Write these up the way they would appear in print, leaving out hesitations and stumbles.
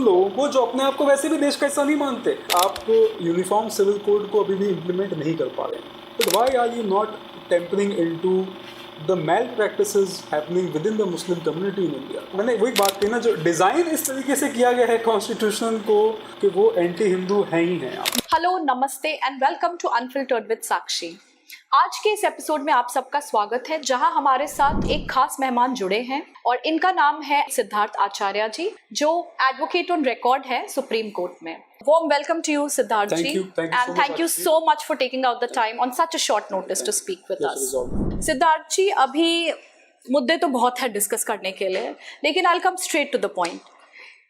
लोगों को जो अपने आप को वैसे भी देश का हिस्सा नहीं मानते। आप यूनिफॉर्म सिविल कोड को अभी भी इम्प्लीमेंट नहीं कर पा रहे हैं। But why are you not tempering into the malpractices happening within the Muslim community in India? मैंने वही बात की ना, जो डिज़ाइन इस तरीके से किया गया है कॉन्स्टिट्यूशन को कि वो एंटी हिंदू हैं ही हैं। हेलो, नमस्ते and welcome to unfiltered with Sakshi. आज के इस एपिसोड में आप सबका स्वागत है, जहां हमारे साथ एक खास मेहमान जुड़े हैं और इनका नाम है सिद्धार्थ आचार्य जी, जो एडवोकेट ऑन रिकॉर्ड है सुप्रीम कोर्ट में। Warm welcome to you, Siddharth ji, and thank you so much for taking out the time on such a short notice to speak with us. Siddharth ji, अभी मुद्दे तो बहुत है डिस्कस करने के लिए, लेकिन I'll come straight to the point.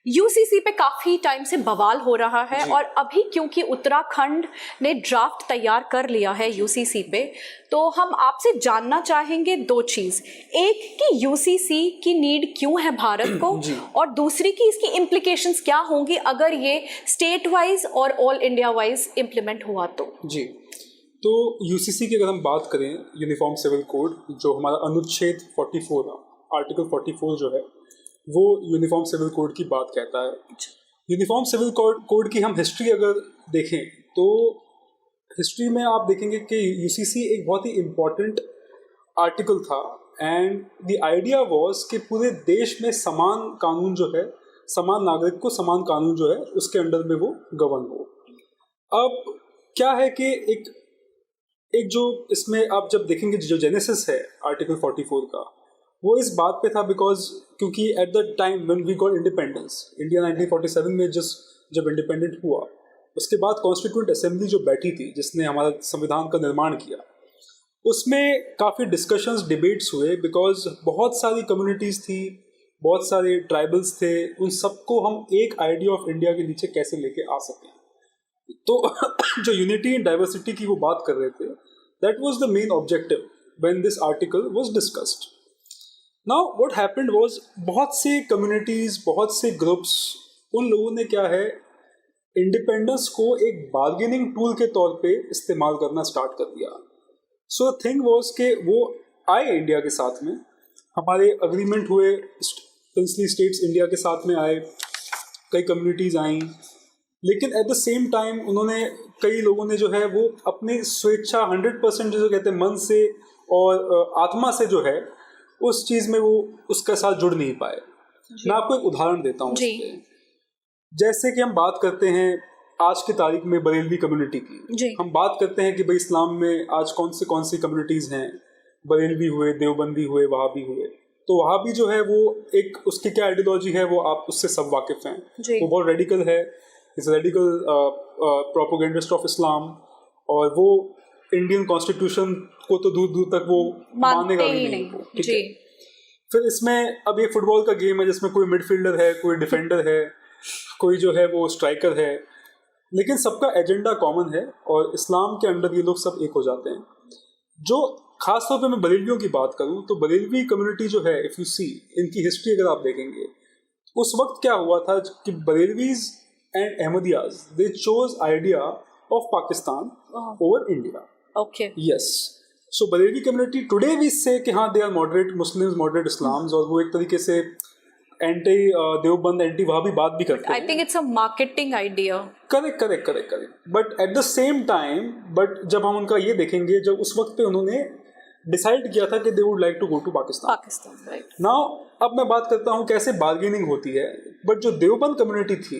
UCC पे काफी टाइम से बवाल हो रहा है और अभी क्योंकि उत्तराखंड ने ड्राफ्ट तैयार कर लिया है यूसीसी पे, तो हम आपसे जानना चाहेंगे दो चीज। एक कि यूसीसी की नीड क्यों है भारत को, और दूसरी कि इसकी इम्प्लीकेशंस क्या होंगी अगर ये स्टेट वाइज और ऑल इंडिया वाइज इम्प्लीमेंट हुआ तो। जी, तो यूसीसी की अगर हम बात करें, यूनिफॉर्म सिविल कोड, जो हमारा अनुच्छेद 44 आर्टिकल 44 जो है, वो यूनिफॉर्म सिविल कोड की बात कहता है। यूनिफॉर्म सिविल कोड की हम हिस्ट्री अगर देखें तो हिस्ट्री में आप देखेंगे कि यूसीसी एक बहुत ही इम्पॉर्टेंट आर्टिकल था, एंड द आइडिया वाज कि पूरे देश में समान कानून जो है, समान नागरिक को समान कानून जो है उसके अंडर में वो गवर्न हो। अब क्या है कि एक जो इसमें आप जब देखेंगे जो जेनेसिस है आर्टिकल 44 का, वो इस बात पे था बिकॉज क्योंकि at the time when we got independence, India 1947 में जब इंडिपेंडेंट हुआ, उसके बाद कॉन्स्टिट्यूएंट असेंबली जो बैठी थी जिसने हमारा संविधान का निर्माण किया, उसमें काफ़ी डिस्कशंस डिबेट्स हुए बिकॉज बहुत सारी कम्युनिटीज़ थी, बहुत सारे ट्राइबल्स थे, उन सबको हम एक आइडिया ऑफ इंडिया के नीचे कैसे लेके आ सकें। तो जो यूनिटी एंड डाइवर्सिटी की वो बात कर रहे थे, that was the main objective when this article was discussed. Now what happened was, बहुत से कम्युनिटीज़, बहुत से ग्रुप्स, उन लोगों ने क्या है, इंडिपेंडेंस को एक बार्गेनिंग टूल के तौर पे इस्तेमाल करना स्टार्ट कर दिया। सो थिंग वाज कि वो आए इंडिया के साथ में, हमारे अग्रीमेंट हुए, प्रिंसली स्टेट्स इंडिया के साथ में आए, कई कम्युनिटीज़ आईं, लेकिन एट द सेम टाइम उन्होंने, कई लोगों ने जो है वो अपनी स्वेच्छा 100% जो कहते हैं मन से और आत्मा से जो है उस चीज़ में वो उसके साथ जुड़ नहीं पाए। मैं आपको एक उदाहरण देता हूँ। जैसे कि हम बात करते हैं आज की तारीख में बरेलवी कम्युनिटी की, हम बात करते हैं कि भाई इस्लाम में आज कौन सी कम्युनिटीज़ हैं, बरेलवी हुए, देवबंदी हुए, वहाबी हुए। तो वहाबी जो है वो एक, उसकी क्या आइडियोलॉजी है वो आप उससे सब वाकिफ़ हैं। वो बहुत रेडिकल है, is radical propagandist of Islam, और वो इंडियन कॉन्स्टिट्यूशन को तो दूर दूर तक वो मानेगा भी नहीं। ठीक है। फिर इसमें अब ये फुटबॉल का गेम है जिसमें कोई मिडफील्डर है, कोई डिफेंडर है, कोई जो है वो स्ट्राइकर है, लेकिन सबका एजेंडा कॉमन है और इस्लाम के अंडर ये लोग सब एक हो जाते हैं। जो खासतौर पे मैं बरेलवियों की बात करूँ तो बरेलवी कम्युनिटी जो है, इफ़ यू सी इनकी हिस्ट्री अगर आप देखेंगे, उस वक्त क्या हुआ था कि Barelvis and Ahmadiyas they chose idea of Pakistan over India. Okay, yes. So Barelvi community today we say कि हाँ they are moderate Muslims, moderate Islams, और वो एक तरीके से एंटी देवबंद, एंटी वहाबी बात भी करते हैं। I think it's a marketing idea. Correct. But at the same time, but जब हम उनका ये देखेंगे, जब उस वक्त पे उन्होंने डिसाइड किया था कि they would like to go to Pakistan, right. Now अब मैं बात करता हूँ कैसे बार्गेनिंग होती है। बट जो देवबंद कम्युनिटी थी,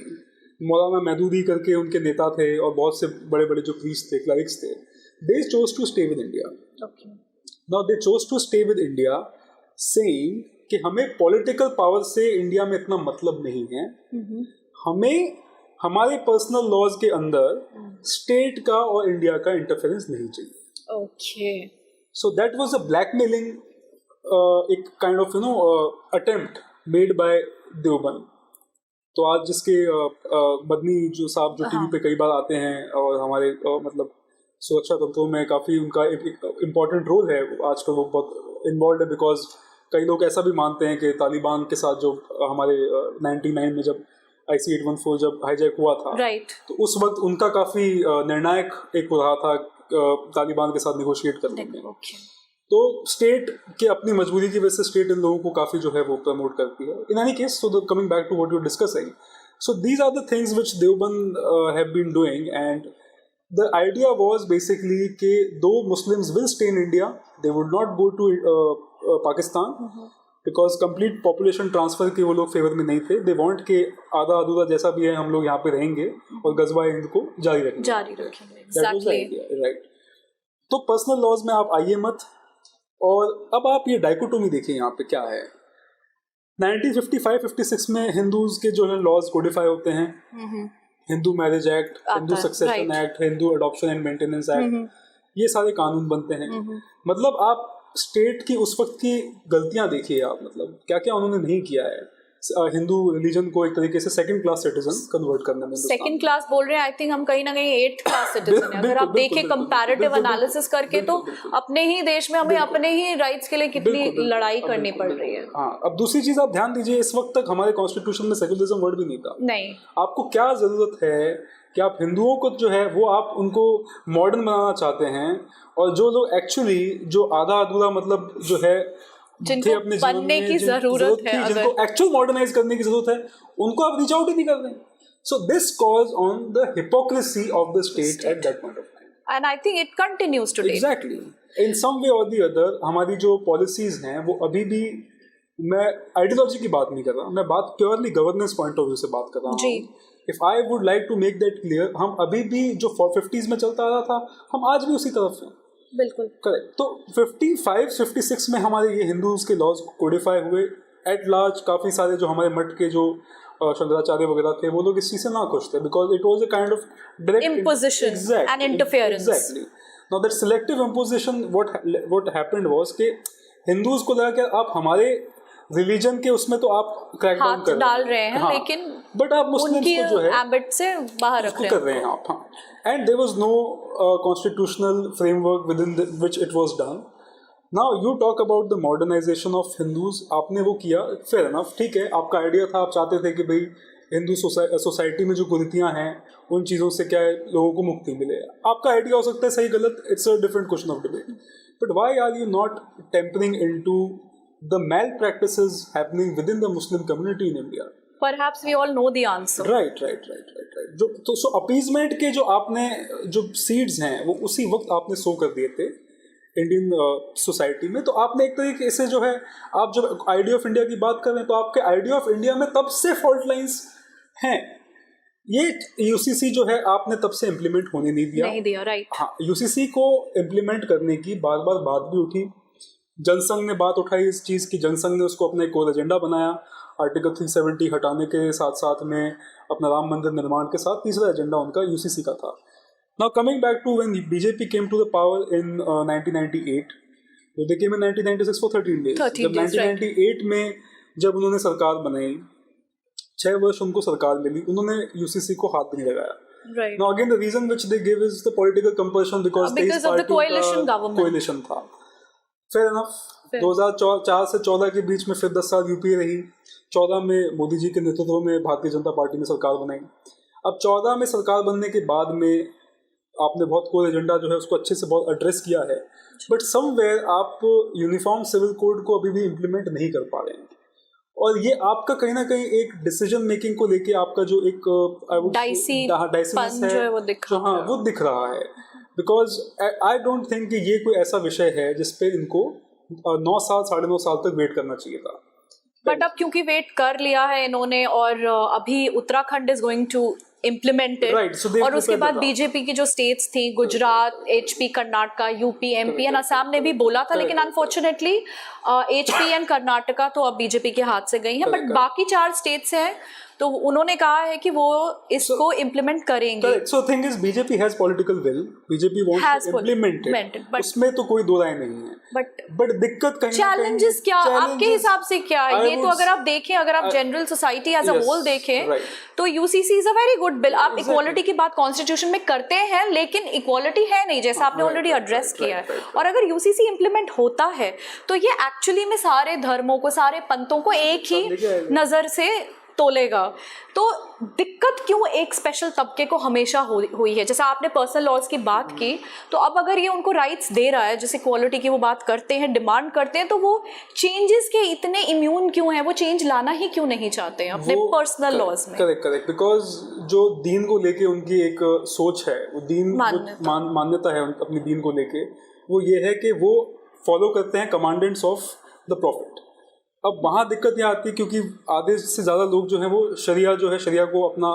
मौलाना महदूदी करके उनके नेता थे और बहुत से बड़े बड़े जो प्रीस्ट थे, क्लरिक्स थे, they chose to stay with India. Okay. Now they chose to stay with India, saying कि हमें पॉलिटिकल पावर से इंडिया में इतना मतलब नहीं है, हमें हमारे पर्सनल लॉज के अंदर स्टेट का और इंडिया का इंटरफेरेंस नहीं चाहिए। Okay. So that was a blackmailing, एक kind of attempt made by Deoband. तो आज जिसके मदनी जो साहब जो टीवी पे कई बार आते हैं और हमारे मतलब सुरक्षा तंत्रों में काफ़ी उनका एक इम्पॉर्टेंट रोल है, आजकल वो बहुत इन्वॉल्व है, बिकॉज कई लोग ऐसा भी मानते हैं कि तालिबान के साथ जो हमारे 99 में जब IC-814 जब हाईजैक हुआ था, तो उस वक्त उनका काफ़ी निर्णायक एक रहा था तालिबान के साथ निगोशिएट करने में। तो स्टेट के अपनी मजबूरी की वजह से स्टेट इन लोगों को काफ़ी जो है वो प्रमोट करती है। In any case, so coming back to what you discussing, So these are the things which Deoband have been doing, and the idea was basically कि though Muslims will stay in India, they would not go to Pakistan because complete population transfer के वो लोग favour में नहीं थे. They want कि आधा अधूरा जैसा भी है हम लोग यहाँ पे रहेंगे और गजवा हिंद को जारी रखेंगे. That was the idea, right? तो पर्सनल लॉज में आप आइए मत. और अब आप ये डाइकोटोमी देखिए यहाँ पे क्या है. 1955-56 में हिंदूज के जो है लॉज कोडिफाई होते हैं. Hindu marriage act, Hindu succession act, Hindu adoption and maintenance act, ये सारे कानून बनते हैं. मतलब आप स्टेट की उस वक्त की गलतियां देखिए आप, मतलब क्या क्या उन्होंने नहीं किया है हिंदू रिलीजन को एक तरीके से सेकंड क्लास सिटीजन कन्वर्ट करने में. सेकंड क्लास बोल रहे हैं, आई थिंक हम कहीं ना कहीं 8th क्लास सिटीजन है. अगर आप देखें कंपैरेटिव एनालिसिस करके तो अपने ही देश में हमें अपने ही राइट्स के लिए कितनी लड़ाई करनी पड़ रही है. हाँ, अब दूसरी चीज आप ध्यान दीजिए, इस वक्त तक हमारे कॉन्स्टिट्यूशन में सेकुलरिज्म वर्ड भी नहीं था. नहीं. आपको क्या जरूरत है कि आप हिंदुओं को जो है वो आप उनको मॉडर्न बनाना चाहते हैं, और जो लोग एक्चुअली जो आधा अधूरा मतलब जो है जिनको बनने की जरूरत है, जिनको एक्चुअल मॉडर्नाइज करने की जरूरत है, उनको आप रीच आउट ही नहीं कर रहे. So this cause on the hypocrisy of the state at that point of time, and I think it continues today. Exactly. In some way और द अदर हमारी जो पॉलिसीज हैं वो अभी भी, मैं आइडियोलॉजी की बात नहीं कर रहा, मैं बात purely governance point of view से बात कर रहा हूँ. If I would like to make that clear, हम अभी भी जो 50s में चलता आ रहा था, हम आज भी उसी तरफ हैं. बिल्कुल करेक्ट. तो 55-56 में हमारे ये हिंदूज के लॉज कोडिफाई हुए एट लार्ज. काफ़ी सारे जो हमारे मठ के जो शंकराचार्य वगैरह थे वो लोग इस चीज़ से ना खुश थे, because it was a kind of direct imposition and interference. Exactly. Now that selective imposition, what happened was कि हिंदूज को लगा कि आप हमारे रिलीजन के उसमें तो आप क्रैकडाउन कर डाल रहे हैं, हाँ, लेकिन बट आप मुस्लिम्स को जो है एम्बिट से बाहर रख रहे हैं आप. हाँ. And there was no constitutional framework within which it was done. Now you talk about the modernization of Hindus. आपने वो किया, fair enough, ठीक है, आपका आइडिया था, आप चाहते थे कि भाई हिंदू सोसाइटी में जो कुरीतियाँ हैं उन चीज़ों से क्या है लोगों को मुक्ति मिले. आपका आइडिया हो सकता है सही गलत, it's a different question of debate. But why are you not tempering into the malpractices happening within the Muslim community in India? Perhaps we all know the answer. Right. जो तो सो अपीजमेंट के जो आपने जो सीड्स हैं वो उसी वक्त आपने सो कर दिए थे इंडियन सोसाइटी में. तो आपने एक तरीके से जो है, आप जब आइडिया ऑफ इंडिया की बात कर रहे हैं तो आपके आइडिया ऑफ इंडिया में तब से फॉल्ट लाइंस हैं. ये यूसीसी जो है आपने तब से इम्प्लीमेंट होने नहीं दिया. राइट. हाँ, यूसीसी को इम्प्लीमेंट करने की बार बार बात भी उठी. जनसंघ ने बात उठाई इस चीज़ की, जनसंघ ने उसको अपना एक कोर एजेंडा बनाया. आर्टिकल 370 हटाने के साथ साथ में अपना राम मंदिर निर्माण के साथ तीसरा एजेंडा उनका यूसीसी का था. Now coming back to when BJP came to the power in 1998, they came in 1996 for 13 days. जब 1998 में जब उन्होंने सरकार बनाई, 6 वर्ष उनको सरकार मिली, उन्होंने यूसीसी को हाथ भी नहीं लगाया. Right. Now again the reason which they give is the political compulsion because of the coalition government. कोalition था. Fair enough. 2004 से 14 के बीच में फिर 10 साल यूपीए रही. 14 में मोदी जी के नेतृत्व में भारतीय जनता पार्टी ने सरकार बनाई. अब 14 में सरकार बनने के बाद में आपने बहुत कोर एजेंडा जो है उसको अच्छे से बहुत एड्रेस किया है, बट समवेयर आप यूनिफॉर्म सिविल कोड को अभी भी इम्प्लीमेंट नहीं कर पा रहे हैं. और ये आपका कहीं ना कहीं एक डिसीजन मेकिंग को लेके आपका जो एक डाइसीनेस है वो दिख रहा है. बिकॉज आई डोंट थिंक कि ये कोई ऐसा विषय है जिसपे इनको 9 साल 9.5 साल तक वेट करना चाहिए था. बट अब क्योंकि वेट कर लिया है इन्होंने, और अभी Uttarakhand is going to implemented, और उसके बाद बीजेपी की जो स्टेट्स थी, Gujarat, HP, Karnataka, UP, MP and Assam ने भी बोला था, लेकिन अनफॉर्चुनेटली एचपी एंड कर्नाटका तो अब बीजेपी के हाथ से गई हैं. बट बाकी 4 स्टेट्स हैं तो उन्होंने कहा है कि वो इसको इम्प्लीमेंट करेंगे. So thing is BJP has political will, BJP wants to implement it, उसमें तो कोई दो राय नहीं है. बट दिक्कत कहीं चैलेंजेस क्या आपके हिसाब से क्या है? ये तो अगर आप देखें, अगर आप general society as a whole देखें तो UCC is a very good bill. आप इक्वालिटी की बात कॉन्स्टिट्यूशन में करते हैं, लेकिन इक्वालिटी है नहीं, जैसा आपने ऑलरेडी एड्रेस किया है. और अगर यूसीसी इम्प्लीमेंट होता है तो ये एक्चुअली में सारे धर्मों को, सारे पंथों को एक ही नजर से तोलेगा. तो दिक्कत क्यों एक स्पेशल तबके को हमेशा हुई है। जैसे आपने पर्सनल लॉज की बात की, तो अब अगर ये उनको राइट्स दे रहा है, जैसे इक्वालिटी की वो बात करते हैं, डिमांड करते हैं, तो वो चेंजेस के इतने इम्यून क्यों हैं? वो चेंज लाना ही क्यों नहीं चाहते हैं अपने पर्सनल लॉज में? करेक्ट, बिकॉज जो दीन को लेके उनकी एक सोच है, वो दीन मान्यता है अपनी दीन को लेके, वो ये है कि वो फॉलो करते हैं कमांडेंट्स ऑफ द प्रॉफिट। अब वहाँ दिक्कत यहाँ आती है क्योंकि आधे से ज़्यादा लोग जो हैं वो शरिया को अपना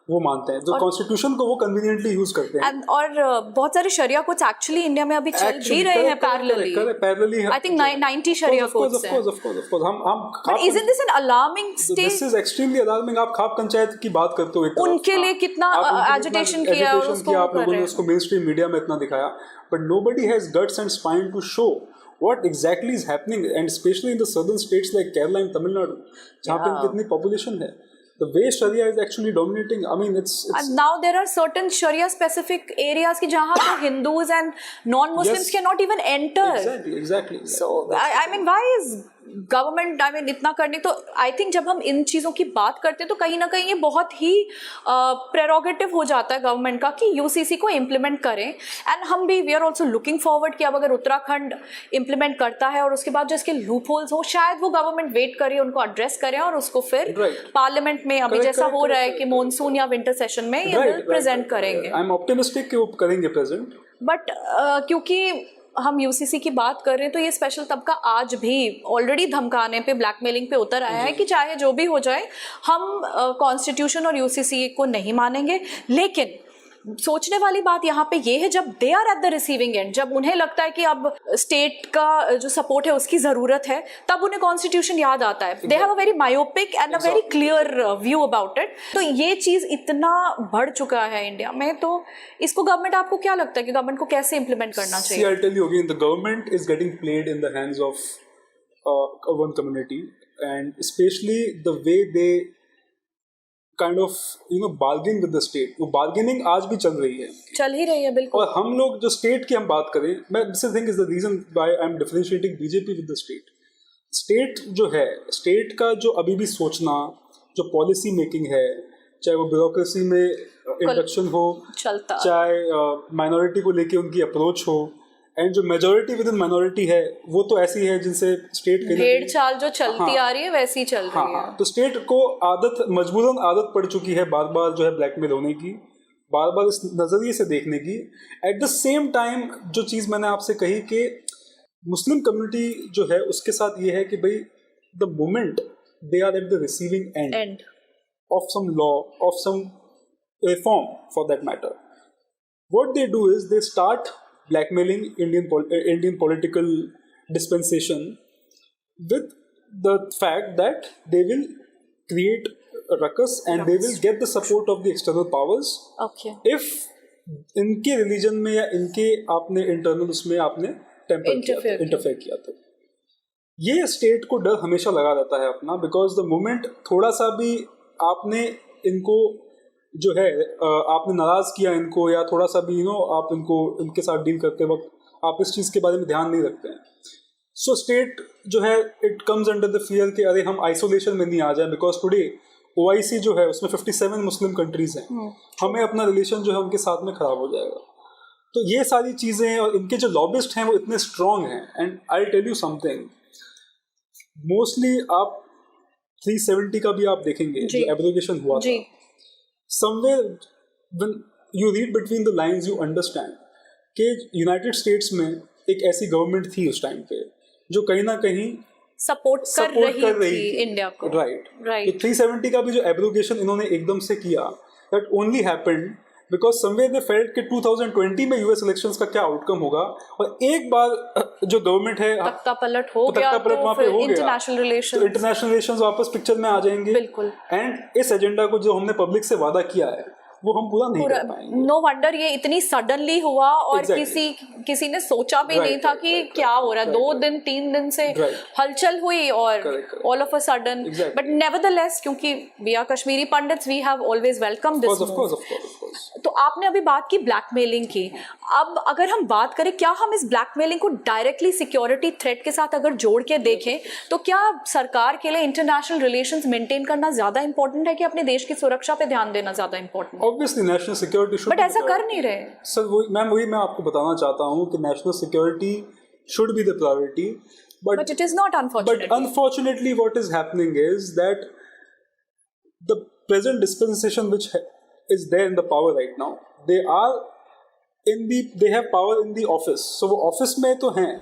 वो मानते हैं, जो कॉन्स्टिट्यूशन को वो कन्वीनियंटली यूज करते हैं। और बहुत सारे शरिया कोड्स एक्चुअली इंडिया में अभी चल भी रहे हैं parallelly. I think 90 Sharia codes हैं। ऑफ कोर्स हम isn't this an alarming state? This is extremely alarming। आप खाप पंचायत की बात करते हो, उनके लिए कितना एजिटेशन किया आप लोगों ने उसको मेन स्ट्रीम मीडिया में इतना दिखाया, but nobody has guts and spine to show what exactly is happening, and especially in the southern states like Kerala and Tamil Nadu, जहाँ पे कितनी population है, the way Sharia is actually dominating. I mean, it's and now there are certain Sharia specific areas की जहाँ तो Hindus and non-Muslims cannot even enter. Exactly. So I mean, why is government इतना करने? तो I think जब हम इन चीज़ों की बात करते हैं तो कहीं ना कहीं ये बहुत ही प्रेरोगेटिव हो जाता है गवर्नमेंट का कि यूसीसी को इम्प्लीमेंट करें। एंड हम भी we are also looking forward कि अब अगर उत्तराखंड इम्प्लीमेंट करता है और उसके बाद जो इसके लूप होल्स हो, शायद वो गवर्नमेंट वेट करे, उनको एड्रेस करें और उसको फिर पार्लियामेंट में अभी जैसा हो रहा है कि मॉनसून या विंटर सेशन में ये बिल प्रेजेंट करेंगे। आई एम ऑप्टिमिस्टिक कि वो करेंगे प्रेजेंट। बट क्योंकि हम यूसीसी की बात कर रहे हैं तो ये स्पेशल तबका आज भी ऑलरेडी धमकाने पे, ब्लैकमेलिंग पे उतर आया है कि चाहे जो भी हो जाए हम कॉन्स्टिट्यूशन और यूसीसी को नहीं मानेंगे। लेकिन सोचने वाली बात यहाँ पे ये है, जब they are at the receiving end, जब उन्हें लगता है कि अब स्टेट का जो सपोर्ट है उसकी ज़रूरत है, तब उन्हें कॉन्स्टिट्यूशन याद आता है। दे have a very myopic and a very clear view about it. तो ये चीज़ इतना बढ़ चुका है इंडिया में, तो इसको गवर्नमेंट, आपको क्या लगता है कि गवर्नमेंट को कैसे इम्प्लीमेंट करना चाहिए? See, I'll tell you again, the government is getting played in the hands of one community, and especially the way they kind of bargain with the state। वो bargaining आज भी चल रही है, चल ही रही है बिल्कुल। और हम लोग जो स्टेट की हम बात करें, मैं this I think is the reason why I'm differentiating BJP with the state। State जो है, स्टेट का जो अभी भी सोचना, जो पॉलिसी मेकिंग है, चाहे वो ब्यूरोक्रेसी में इंडक्शन हो, चाहे माइनॉरिटी को लेके उनकी अप्रोच हो, एंड जो मेजॉरिटी विद इन माइनॉरिटी है वो तो ऐसी है जिनसे स्टेट के भेड़ चाल जो चलती आ रही है वैसी चल रही है। तो स्टेट को मजबूरन आदत पड़ चुकी है बार बार जो है ब्लैकमेल होने की, बार बार इस नज़रिए से देखने की। एट द सेम टाइम जो चीज़ मैंने आपसे कही कि मुस्लिम कम्युनिटी जो है उसके साथ ये है कि भाई the moment they are at the receiving end of some law, of some reform for that matter, what they do is they start blackmailing Indian political dispensation with the fact that they will create a ruckus and they will get the support of the external powers। Okay। if इनके religion में या इनके आपने internal उसमें आपने interfere किया तो ये स्टेट को डर हमेशा लगा रहता है अपना, बिकॉज द मोमेंट थोड़ा सा भी आपने इनको जो है आपने नाराज़ किया इनको, या थोड़ा सा भी आप इनके साथ डील करते वक्त आप इस चीज़ के बारे में ध्यान नहीं रखते हैं, सो स्टेट जो है it comes under the fear कि अरे हम आइसोलेशन में नहीं आ जाए, बिकॉज टुडे OIC जो है उसमें 57 मुस्लिम कंट्रीज हैं, हमें अपना रिलेशन जो है उनके साथ में ख़राब हो जाएगा। तो ये सारी चीज़ें, और इनके जो लॉबिस्ट हैं वो इतने स्ट्रॉन्ग हैं। And I tell you something, mostly आप 370 का भी आप देखेंगे जो एब्रोगेशन हुआ था, somewhere when you read between the lines you understand कि यूनाइटेड स्टेट्स में एक ऐसी गवर्नमेंट थी उस टाइम पे जो कहीं ना कहीं सपोर्ट कर रही थी इंडिया को। राइट। तो 370 का भी जो एब्रोगेशन इन्होंने एकदम से किया, that only happened because somewhere they felt कि 2020 में यूएस इलेक्शंस का क्या आउटकम होगा, और एक बार जो गवर्नमेंट है तख्ता पलट हो गया तो वहाँ पे हो गया, इंटरनेशनल रिलेशंस वापस पिक्चर में आ जाएंगे। बिल्कुल। एंड इस एजेंडा को जो हमने पब्लिक से वादा किया है वो हम पूरा नहीं कर पाएंगे। नो वंडर ये इतनी सडनली हुआ, और किसी ने सोचा भी नहीं था कि क्या हो रहा है। 2-3 दिन से हलचल हुई और all of a sudden, but nevertheless क्योंकि we are Kashmiri Pandits, we have always welcome this. Of course. तो तो आपने अभी बात की ब्लैकमेलिंग की, अब अगर हम बात करें क्या हम इस ब्लैकमेलिंग को डायरेक्टली सिक्योरिटी थ्रेट के साथ अगर जोड़ के देखें तो क्या सरकार के लिए इंटरनेशनल रिलेशंस मेंटेन करना ज्यादा इंपॉर्टेंट है कि अपने देश की सुरक्षा पे ध्यान देना ज्यादा important? Obviously national security should, but ऐसा कर नहीं रहे सर। वही मैं आपको बताना चाहता हूँ कि national security should be the priority, but it is not, unfortunately. But unfortunately, what is happening is that the present dispensation which is there in the power right now, they have power in the office. So वो office में तो हैं,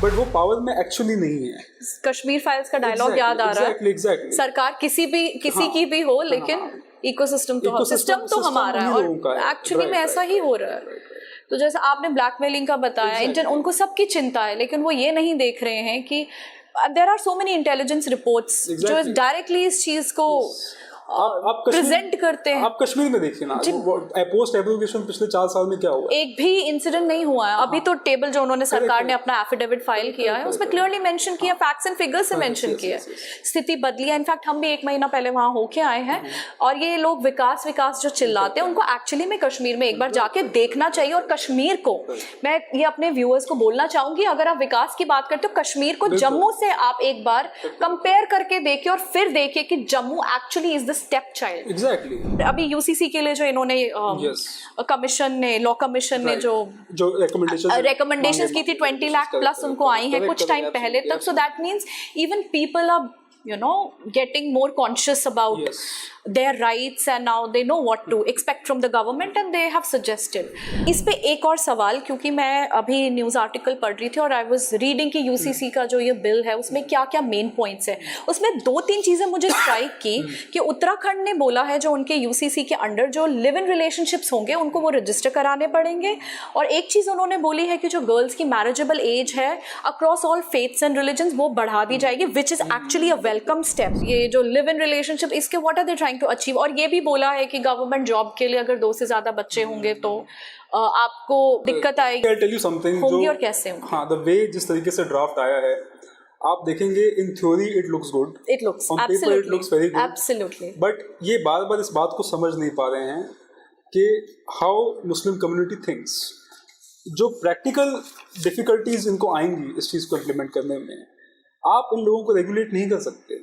but वो power में actually नहीं है. Kashmir files का dialogue याद आ रहा है. Exactly. सरकार किसी की भी हो, लेकिन इकोसिस्टम तो हमारा है, और एक्चुअली में ऐसा ही हो रहा है. तो जैसे आपने ब्लैकमेलिंग का बताया, उनको सबकी चिंता है, लेकिन वो ये नहीं देख रहे हैं कि there are so many intelligence reports जो डायरेक्टली इस चीज को आप प्रेजेंट करते हैं. आप कश्मीर में देखिए ना, पोस्ट एब्रोगेशन पिछले 4 साल में क्या हुआ, एक भी इंसिडेंट नहीं हुआ है. अभी तो टेबल जो उन्होंने सरकार ने अपना एफिडेविट फाइल किया है उसमें क्लियरली मेंशन किया, फैक्ट्स एंड फिगर्स से मेंशन किया. स्थिति बदली है. इनफैक्ट हम भी 1 महीना पहले वहां होके आए हैं, और ये लोग विकास जो चिल्लाते हैं, उनको एक्चुअली में कश्मीर में एक बार जाके देखना चाहिए. और कश्मीर को मैं ये अपने व्यूअर्स को बोलना चाहूंगी, अगर आप विकास की बात करते हो, कश्मीर को जम्मू से आप एक बार कंपेयर करके देखिए और फिर देखिए कि Jammu actually is the step child. Exactly. अभी यूसीसी के लिए जो इन्होंने कमीशन ने, लॉ कमीशन ने जो रिकमेंडेशंस की थी, 20 लाख प्लस उनको आई हैं कुछ टाइम पहले तक. So that means even people are getting more conscious about their rights, and now they know what to expect from the government, and they have suggested. इस पे एक और सवाल, क्योंकि मैं अभी न्यूज़ आर्टिकल पढ़ रही थी और आई वाज रीडिंग कि यूसीसी का जो ये बिल है उसमें क्या क्या मेन पॉइंट्स है. उसमें 2-3 चीज़ें मुझे स्ट्राइक की कि उत्तराखंड ने बोला है जो उनके यूसीसी के अंडर जो लिव इन रिलेशनशिप्स होंगे उनको वो रजिस्टर कराने पड़ेंगे. और एक चीज़ उन्होंने बोली है कि जो गर्ल्स की मैरिजेबल एज है across all faiths and religions वो बढ़ा दी जाएगी, which is actually a welcome step. ये जो लिव इन रिलेशनशिप, इसके what are they trying to achieve. और ये भी बोला है कि गवर्नमेंट जॉब के लिए अगर 2 से ज्यादा बच्चे होंगे तो आपको दिक्कत आएगी. I'll tell you something, होंगी और कैसे होंगी. हाँ, द वे जिस तरीके से ड्राफ्ट आया है, आप देखेंगे in theory it looks good, it looks on paper it looks very good, absolutely. But ये बार-बार इस बात को समझ नहीं पा रहे हैं कि हाउ मुस्लिम कम्युनिटी थिंक्स. जो प्रैक्टिकल डिफिकल्टीज इनको आएंगी इस चीज़ को इम्प्लीमेंट करने में, आप इन लोगों को रेगुलेट नहीं कर सकते,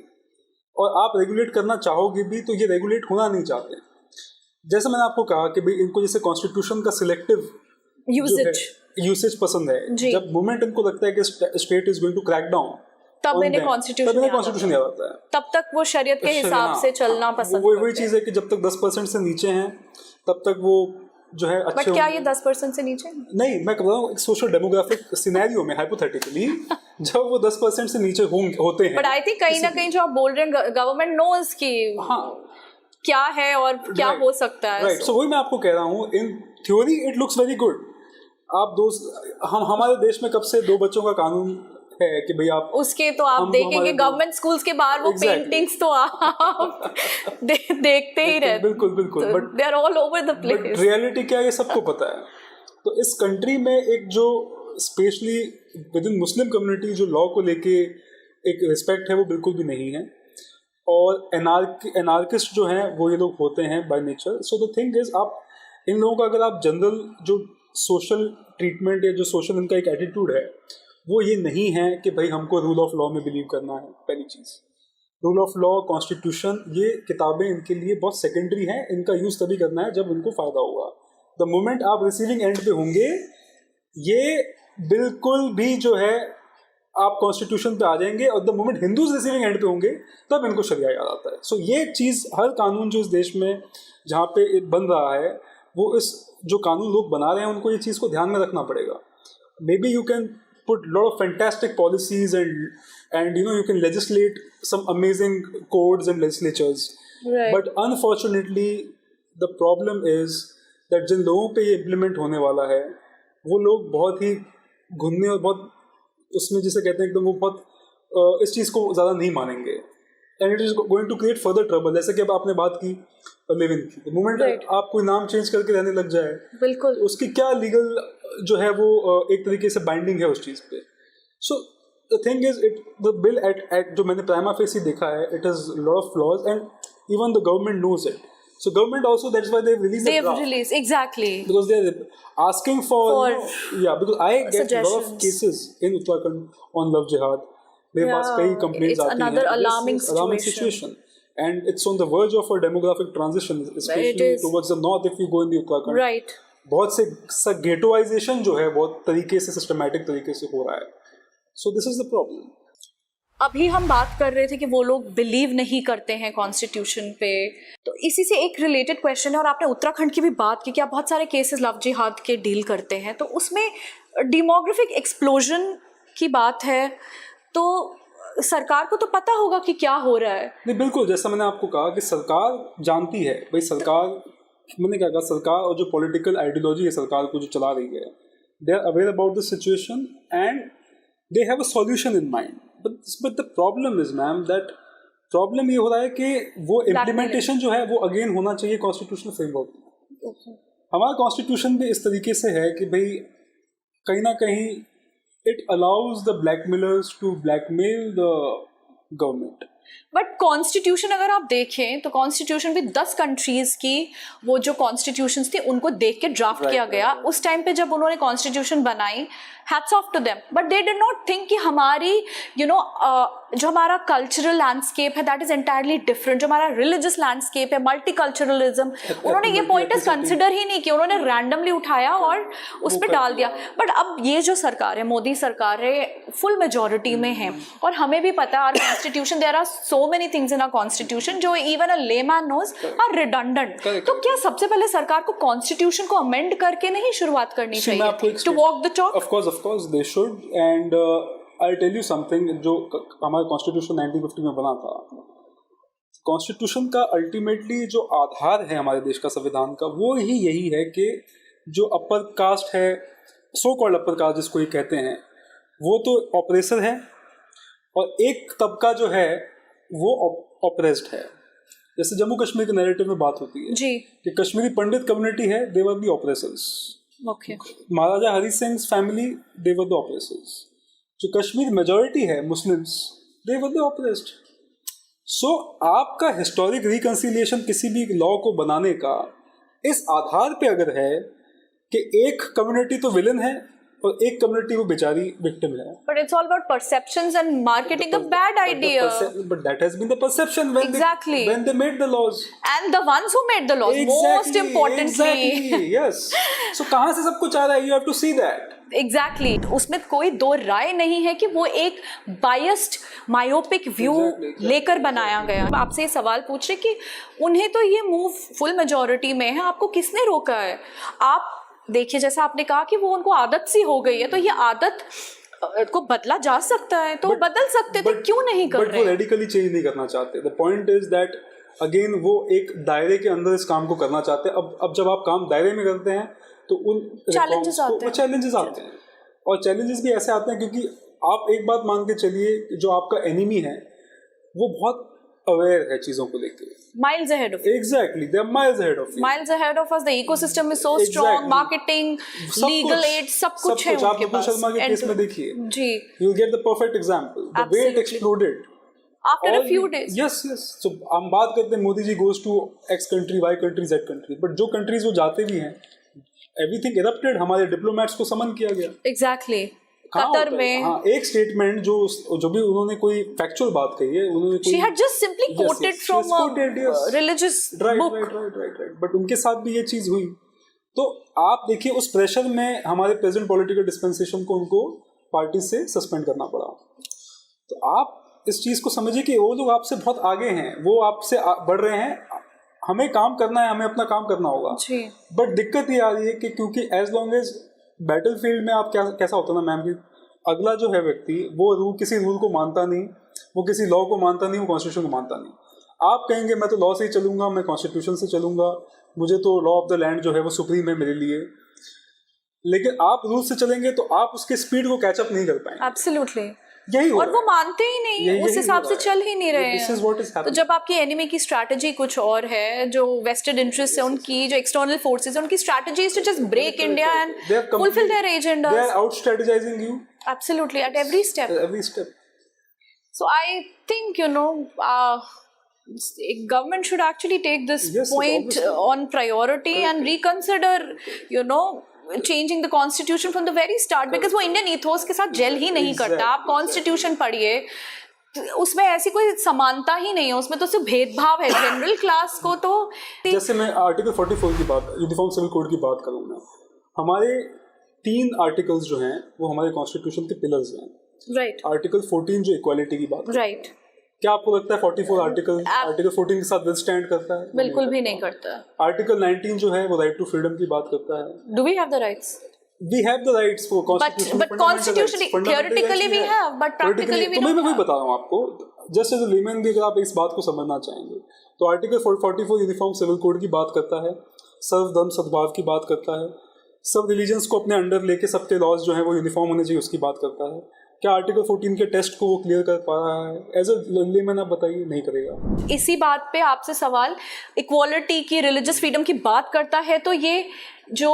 और आप रेगुलेट करना चाहोगे भी तो ये रेगुलेट होना नहीं चाहते. जैसे मैंने आपको कहा कि भाई इनको जैसे कॉन्स्टिट्यूशन का सिलेक्टिव यूसेज पसंद है. जब मोमेंट इनको लगता है कि state is going to crack down, तब इन्हें कॉन्स्टिट्यूशन याद आता है. तब तक वो शरीयत के हिसाब से चलना पसंद करते हैं. वही चीज़ है कि जब तक 10% से नीचे हैं तब तक वो जो है अच्छे. बट क्या ये 10% से नीचे नहीं, मैं कह रहा हूँ एक सोशल डेमोग्राफिक सिनेरियो में हाइपोथेटिकली जब वो 10% से नीचे होते हैं. बट आई थिंक कहीं ना कहीं जो आप बोल रहे हैं गवर्नमेंट नोज कि क्या है और क्या हो सकता है. राइट. सो वही मैं आपको कह रहा हूँ, in theory it looks very good. आप हमारे देश में कब से 2 बच्चों का कानून है कि भाई आप उसके तो आप देखेंगे गवर्नमेंट स्कूल्स के बाहर वो पेंटिंग्स तो आप देखते ही रहते. बिल्कुल. But they are all over the place. But reality क्या है ये सबको पता है. तो इस कंट्री में एक जो specially with in Muslim community जो लॉ को लेके एक रिस्पेक्ट है वो बिल्कुल भी नहीं है. और एनार्किस्ट जो हैं वो ये लोग होते हैं by nature. So the thing is, आप इन लोगों का अगर आप जनरल जो सोशल ट्रीटमेंट या जो सोशल इनका एक एटीट्यूड है वो ये नहीं है कि भाई हमको रूल ऑफ लॉ में बिलीव करना है. पहली चीज़, रूल ऑफ लॉ, कॉन्स्टिट्यूशन, ये किताबें इनके लिए बहुत सेकेंडरी हैं. इनका यूज़ तभी करना है जब इनको फ़ायदा होगा. द मोमेंट आप रिसीविंग एंड पे होंगे, ये बिल्कुल भी जो है आप कॉन्स्टिट्यूशन पे आ जाएंगे, और the moment Hindus receiving end पे होंगे तब इनको शरिया याद आता है. सो ये चीज़ हर कानून जो इस देश में जहाँ पे बन रहा है, वो इस जो कानून लोग बना रहे हैं उनको ये चीज़ को ध्यान में रखना पड़ेगा. May be you can put lot of fantastic policies and you can legislate some amazing codes and legislatures, right. But unfortunately the problem is that जिन लोगों पे ये implement होने वाला है वो लोग बहुत ही घुनने और बहुत उसमें जिसे कहते हैं एकदम वो बहुत इस चीज़ को ज़्यादा नहीं मानेंगे, and it is going to create further trouble. जैसे कि अब आपने बात की लिव इन की, मोमेंट आप कोई नाम चेंज करके रहने लग जाए, बिल्कुल उसकी क्या लीगल जो है वो एक तरीके से बाइंडिंग है उस चीज़ पे. So the thing is the bill at जो मैंने प्राइमा फेसी देखा है, it has lot of flaws and even the government knows it. So government also, that's why they've released the draft. Exactly. Because they're asking for because I get a lot of suggestions. cases in Uttarakhand on love jihad. मेरे पास कई complaints It's आती हैं. another alarming alarming situation. And it's on the verge of a demographic transition, especially towards the north if you go in the Uttarakhand. Right. बहुत से ghettoization जो है बहुत तरीके से systematic तरीके से हो रहा है. So this is the problem. अभी हम बात कर रहे थे कि वो लोग बिलीव नहीं करते हैं कॉन्स्टिट्यूशन पे, तो इसी से एक रिलेटेड क्वेश्चन है, और आपने उत्तराखंड की भी बात की कि आप बहुत सारे केसेस लव जिहाद के डील करते हैं, तो उसमें डेमोग्राफिक एक्सप्लोजन की बात है, तो सरकार को तो पता होगा कि क्या हो रहा है. नहीं बिल्कुल, जैसा मैंने आपको कहा कि सरकार जानती है भाई, सरकार मैंने क्या कहा, सरकार और जो पॉलिटिकल आइडियोलॉजी है सरकार को जो चला रही है, they are aware about the situation and they have a solution in mind. But the problem is ma'am that problem ये हो रहा है कि वो इम्प्लीमेंटेशन जो है वो अगेन होना चाहिए कॉन्स्टिट्यूशनल फ्रेमवर्क. हमारा कॉन्स्टिट्यूशन भी इस तरीके से है कि भाई कहीं ना कहीं it allows the blackmailers to blackmail the government. But constitution अगर आप देखें तो कॉन्स्टिट्यूशन भी 10 कंट्रीज की वो जो कॉन्स्टिट्यूशंस थी उनको देख के ड्राफ्ट किया गया. उस टाइम पे जब उन्होंने कॉन्स्टिट्यूशन बनाई, hats off to them, but they did not think कि हमारी जो हमारा कल्चरल लैंडस्केप है दैट इज एंटायरली डिफरेंट, जो हमारा रिलीजियस लैंडस्केप है, मल्टीकल्चरलिज्म, उन्होंने ये पॉइंट्स कंसिडर ही नहीं किया. उन्होंने रैंडमली उठाया और उस पर डाल दिया. बट अब ये जो सरकार है, मोदी सरकार है, फुल मेजोरिटी में है, और हमें भी पता है our constitution, there are so many things in our constitution जो even a layman knows are redundant. तो क्या सबसे पहले सरकार को कॉन्स्टिट्यूशन को अमेंड करके नहीं शुरुआत करनी चाहिए to walk the talk? Of course they should. And I'll tell you something, जो हमारा कॉन्स्टिट्यूशन 1950 में बना था, कॉन्स्टिट्यूशन का अल्टीमेटली जो आधार है हमारे देश का संविधान का, वो ही यही है कि जो अपर कास्ट है, सो कॉल्ड अपर कास्ट जिसको ये कहते हैं, वो तो ऑपरेसर है, और एक तबका जो है वो ऑपरेस्ड है. जैसे जम्मू कश्मीर के नैरेटिव में बात होती है जी कि कश्मीरी पंडित कम्युनिटी है, they were the oppressors. Okay. Maharaja Hari Singh family, they were the oppressors. जो कश्मीर मेजॉरिटी है Muslims, they were the oppressed. So आपका हिस्टोरिक रिकंसिलिएशन किसी भी लॉ को बनाने का इस आधार पे अगर है कि एक कम्युनिटी तो विलन है और एक कम्युनिटी वो बेचारी विक्टिम है. But it's all about perceptions and marketing a bad idea. But that has been the perception when they made the laws. And the ones who made the laws, most importantly. Exactly, yes. So कहाँ से सब कुछ आ रहा है? You have to see that. Exactly. उसमें कोई दो राय नहीं है कि वो एक biased, myopic view लेकर बनाया गया. आपसे ये सवाल पूछ रहे कि उन्हें तो ये मूव फुल मेजॉरिटी में है, आपको किसने रोका है? आप देखिए, जैसा आपने कहा कि वो उनको आदत सी हो गई है, तो ये आदत को बदला जा सकता है, तो बदल सकते, तो क्यों नहीं कर रहे? वो रेडिकली चेंज नहीं करना चाहते. The point is that again वो एक दायरे के अंदर इस काम को करना चाहते हैं. अब जब आप काम दायरे में करते हैं तो उन चैलेंजेस आते हैं, और चैलेंजेस भी ऐसे आते हैं क्योंकि आप एक बात मान के चलिए, जो आपका एनिमी है वो बहुत अवेयर है चीजों को लेकर. Miles ahead of us. Exactly, they are miles ahead of you. Miles ahead of us. The ecosystem is so strong. Marketing, legal aid, सब कुछ है उनके पास. शर्मा के केस में देखिए, जी, you'll get the perfect example. The way it exploded. After a few days. Yes. So हम बात करते हैं Modi ji goes to X country, Y country, Z country. But जो countries वो जाते भी हैं, everything erupted. हमारे diplomats को समन किया गया. Exactly. कतर में एक स्टेटमेंट जो भी उन्होंने कोई फैक्चुअल बात कही है, उन्होंने she had just simply quoted from a religious book. Right. But उनके साथ भी ये चीज हुई. तो आप देखिए उस प्रेशर में हमारे प्रेजेंट पॉलिटिकल डिस्पेंसेशन को उनको पार्टी से सस्पेंड करना पड़ा. तो आप इस चीज को समझिए कि वो लोग आपसे बहुत आगे हैं, वो आपसे बढ़ रहे हैं. हमें काम करना है, हमें अपना काम करना होगा. बट दिक्कत ये आ रही है कि क्योंकि as long as battlefield में आप कैसा होता है ना मैम, कि अगला जो है व्यक्ति वो किसी रूल को मानता नहीं, वो किसी लॉ को मानता नहीं, वो कॉन्स्टिट्यूशन को मानता नहीं. आप कहेंगे मैं तो लॉ से ही चलूंगा, मैं कॉन्स्टिट्यूशन से चलूंगा, मुझे तो लॉ ऑफ द लैंड जो है वो सुप्रीम है मेरे लिए. लेकिन आप रूल से चलेंगे तो आप उसके स्पीड को कैचअप नहीं कर पाएंगे. एब्सोल्युटली. यही और वो मानते ही नहीं, उस हिसाब से चल ही नहीं रहे हैं. तो जब आपकी एनिमी की स्ट्रैटेजी कुछ और है, जो वेस्टेड इंटरेस्ट है उनकी, जो एक्सटर्नल फोर्सेस है उनकी strategy is to just break India and fulfil their agenda. They are out strategising you. Absolutely, at every step. So I think government should actually take this Yes, point obviously. on priority and reconsider, changing the constitution from the very start, because वो Indian ethos के साथ jail ही नहीं करता. आप constitution पढ़िए, उसमें ऐसी कोई समानता ही नहीं है, उसमें तो सिर्फ भेदभाव है जनरल क्लास को. तो जैसे मैं आर्टिकल 44 की बात, यूनिफॉर्म सिविल कोड की बात करूँ मैं, हमारे 3 आर्टिकल्स जो हैं वो हमारे कॉन्स्टिट्यूशन के पिलर्स हैं. राइट. आर्टिकल 14 जो इक्वालिटी की बात, राइट. क्या आपको लगता है 44 आर्टिकल 14 के साथ विथस्टैंड करता है? बिल्कुल भी नहीं करता. आर्टिकल 19 जो है वो राइट टू फ्रीडम की बात करता है. Do we have the rights? We have the rights for constitution. But constitutionally, theoretically we have, but practically we तो मैं don't वही have. बता रहा हूँ आपको, जस्ट एज अ लेमैन भी अगर आप इस बात को समझना चाहेंगे तो आर्टिकल 44 यूनिफॉर्म सिविल कोड की बात करता है, सर्वधर्म सद्भाव की बात करता है, सब रिलीजन्स को अपने अंडर लेके सबके लॉज जो है वो यूनिफॉर्म होने चाहिए उसकी बात करता है. क्या आर्टिकल 14 के टेस्ट को वो क्लियर कर पा रहा है? एज अ लेमैन आप बताइए, नहीं करेगा. इसी बात पे आपसे सवाल, इक्वालिटी की, रिलीजियस फ्रीडम की बात करता है, तो ये जो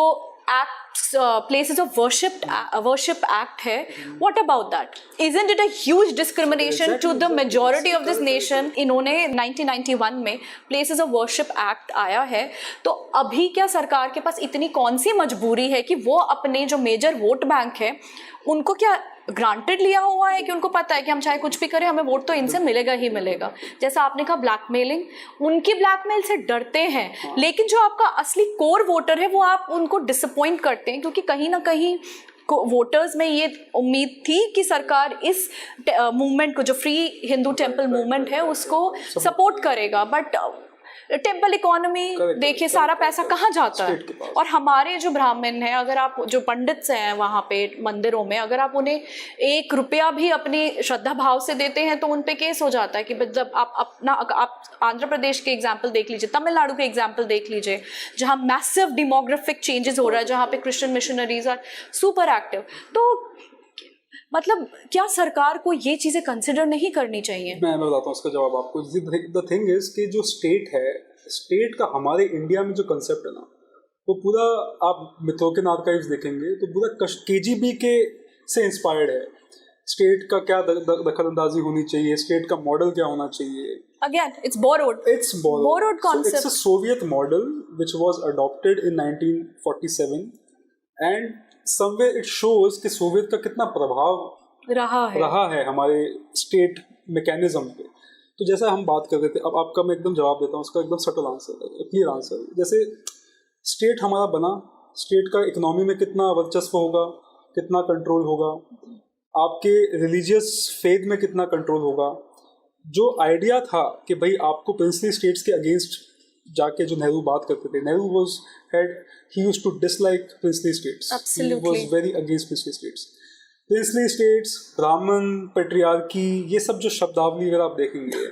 act places of worship act है, what about that? Isn't it a huge discrimination to the majority of this nation? इन्होंने 1991 में places of worship act आया है, तो अभी क्या सरकार के पास इतनी कौन सी मजबूरी है कि वो अपने जो मेजर वोट बैंक है उनको क्या ग्रांटेड लिया हुआ है कि उनको पता है कि हम चाहे कुछ भी करें हमें वोट तो इनसे मिलेगा ही मिलेगा. जैसा आपने कहा ब्लैकमेलिंग, उनकी ब्लैकमेल से डरते हैं, लेकिन जो आपका असली कोर वोटर है वो आप उनको डिसअपॉइंट करते हैं, क्योंकि कहीं ना कहीं वोटर्स में ये उम्मीद थी कि सरकार इस मूवमेंट को, जो फ्री हिंदू टेम्पल मूवमेंट है, उसको सपोर्ट करेगा. बट टेम्पल इकोनॉमी देखिए, सारा पैसा कहाँ जाता है. और हमारे जो ब्राह्मण हैं, अगर आप जो पंडित हैं वहाँ पे मंदिरों में, अगर आप उन्हें 1 रुपया भी अपनी श्रद्धा भाव से देते हैं तो उन पे केस हो जाता है. कि जब आप आंध्र प्रदेश के एग्जाम्पल देख लीजिए, तमिलनाडु के एग्जाम्पल देख लीजिए, जहाँ मैसिव डेमोग्राफिक चेंजेस हो रहा है, जहाँ पे Christian missionaries are super active. तो मतलब क्या सरकार को ये चीजें कंसिडर नहीं करनी चाहिए? मैं बताता हूँ उसका जवाब आपको. द थिंग इज कि जो स्टेट है, स्टेट का हमारे इंडिया में जो कंसेप्ट है ना, वो पूरा आप मिथोकिन आर्काइव्स देखेंगे तो पूरा KGB के से इंस्पायर्ड है. स्टेट का क्या दखलंदाजी होनी चाहिए, स्टेट का मॉडल क्या होना चाहिए. Again, it's borrowed. It's borrowed concept. So it's a Soviet model which was adopted in 1947 and somewhere it shows कि सोवियत का कितना प्रभाव रहा है हमारे स्टेट मैकेनिज्म पे. तो जैसा हम बात कर रहे थे, अब आपका मैं एकदम जवाब देता हूँ, उसका एकदम सटल आंसर, क्लियर आंसर. जैसे स्टेट हमारा बना, स्टेट का इकोनॉमी में कितना वर्चस्व होगा, कितना कंट्रोल होगा, आपके रिलीजियस फेथ में कितना कंट्रोल होगा. जो आइडिया था कि भाई आपको प्रिंसली स्टेट्स के अगेंस्ट जाके, जो नेहरू बात करते थे, Nehru he used to dislike princely states. Absolutely. He was very against princely states. Princely states, ब्राह्मण, पेट्रियार्की, ये सब जो शब्दावली अगर आप देखेंगे,